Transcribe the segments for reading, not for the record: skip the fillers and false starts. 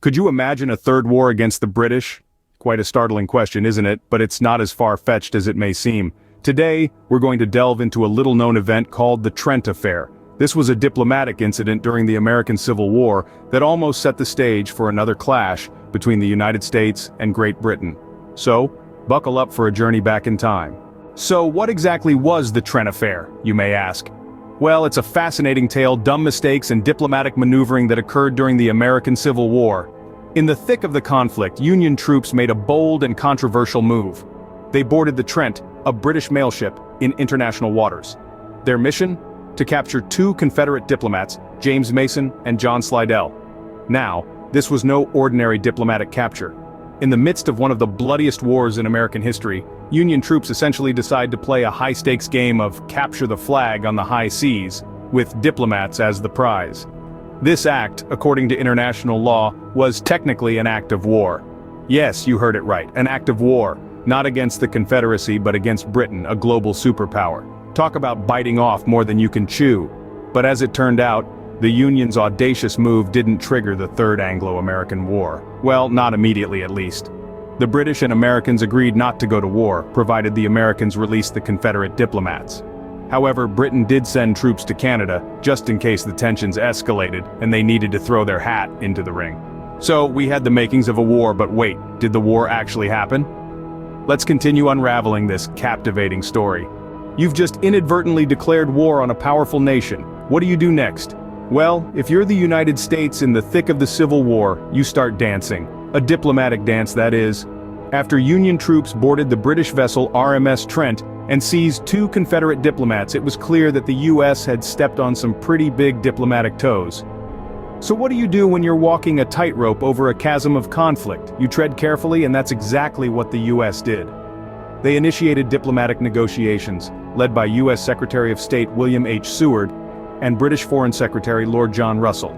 Could you imagine a third war against the British? Quite a startling question, isn't it? But it's not as far-fetched as it may seem. Today, we're going to delve into a little-known event called the Trent Affair. This was a diplomatic incident during the American Civil War that almost set the stage for another clash between the United States and Great Britain. So, buckle up for a journey back in time. So, what exactly was the Trent Affair, you may ask? Well, it's a fascinating tale, dumb mistakes and diplomatic maneuvering that occurred during the American Civil War. In the thick of the conflict, Union troops made a bold and controversial move. They boarded the Trent, a British mail ship, in international waters. Their mission? To capture two Confederate diplomats, James Mason and John Slidell. Now, this was no ordinary diplomatic capture. In the midst of one of the bloodiest wars in American history, Union troops essentially decide to play a high-stakes game of capture the flag on the high seas, with diplomats as the prize. This act, according to international law, was technically an act of war. Yes, you heard it right, an act of war, not against the Confederacy but against Britain, a global superpower. Talk about biting off more than you can chew. But as it turned out, the Union's audacious move didn't trigger the Third Anglo-American War. Well, not immediately at least. The British and Americans agreed not to go to war, provided the Americans released the Confederate diplomats. However, Britain did send troops to Canada, just in case the tensions escalated and they needed to throw their hat into the ring. So, we had the makings of a war, but wait, did the war actually happen? Let's continue unraveling this captivating story. You've just inadvertently declared war on a powerful nation. What do you do next? Well, if you're the United States in the thick of the Civil War, you start dancing. A diplomatic dance, that is. After Union troops boarded the British vessel RMS Trent and seized two Confederate diplomats, it was clear that the US had stepped on some pretty big diplomatic toes. So what do you do when you're walking a tightrope over a chasm of conflict? You tread carefully, and that's exactly what the US did. They initiated diplomatic negotiations, led by US Secretary of State William H. Seward and British Foreign Secretary Lord John Russell.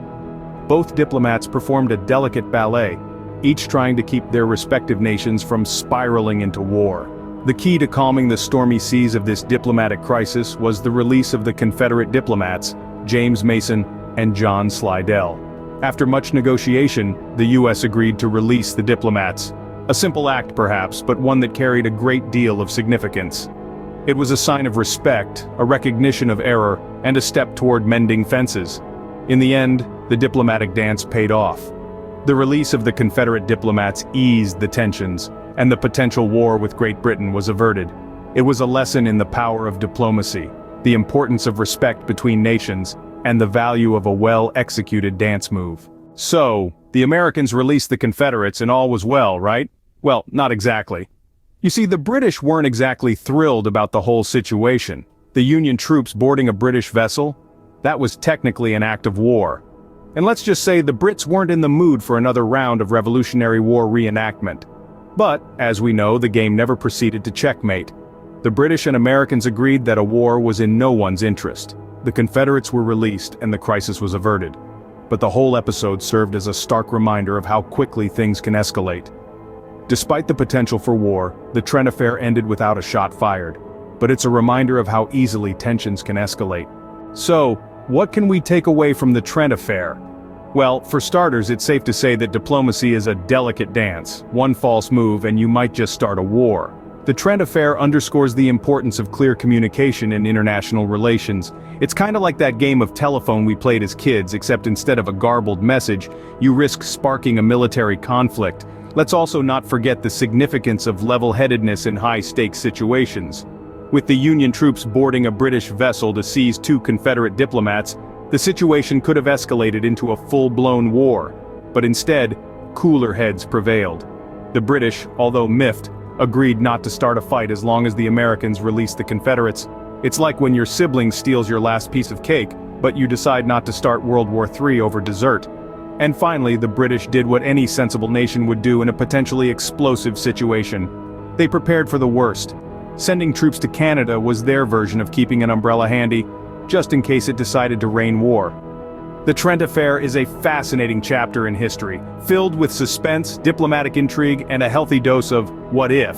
Both diplomats performed a delicate ballet, each trying to keep their respective nations from spiraling into war. The key to calming the stormy seas of this diplomatic crisis was the release of the Confederate diplomats, James Mason and John Slidell. After much negotiation, the US agreed to release the diplomats. A simple act perhaps, but one that carried a great deal of significance. It was a sign of respect, a recognition of error, and a step toward mending fences. In the end, the diplomatic dance paid off. The release of the Confederate diplomats eased the tensions, and the potential war with Great Britain was averted. It was a lesson in the power of diplomacy, the importance of respect between nations, and the value of a well-executed dance move. So, the Americans released the Confederates and all was well, right? Well, not exactly. You see, the British weren't exactly thrilled about the whole situation. The Union troops boarding a British vessel? That was technically an act of war. And let's just say the Brits weren't in the mood for another round of Revolutionary War reenactment. But, as we know, the game never proceeded to checkmate. The British and Americans agreed that a war was in no one's interest. The Confederates were released and the crisis was averted. But the whole episode served as a stark reminder of how quickly things can escalate. Despite the potential for war, the Trent Affair ended without a shot fired. But it's a reminder of how easily tensions can escalate. So, what can we take away from the Trent Affair? Well, for starters, it's safe to say that diplomacy is a delicate dance. One false move and you might just start a war. The Trent Affair underscores the importance of clear communication in international relations. It's kind of like that game of telephone we played as kids, except instead of a garbled message, you risk sparking a military conflict. Let's also not forget the significance of level-headedness in high-stakes situations. With the Union troops boarding a British vessel to seize two Confederate diplomats, the situation could have escalated into a full-blown war. But instead, cooler heads prevailed. The British, although miffed, agreed not to start a fight as long as the Americans released the Confederates. It's like when your sibling steals your last piece of cake, but you decide not to start World War III over dessert. And finally, the British did what any sensible nation would do in a potentially explosive situation. They prepared for the worst. Sending troops to Canada was their version of keeping an umbrella handy, just in case it decided to rain war. The Trent Affair is a fascinating chapter in history, filled with suspense, diplomatic intrigue, and a healthy dose of what if.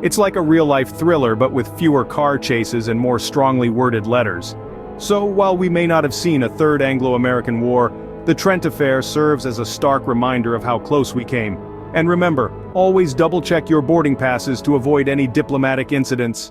It's like a real-life thriller but with fewer car chases and more strongly worded letters. So while we may not have seen a third Anglo-American war, The Trent Affair serves as a stark reminder of how close we came. And remember, always double-check your boarding passes to avoid any diplomatic incidents.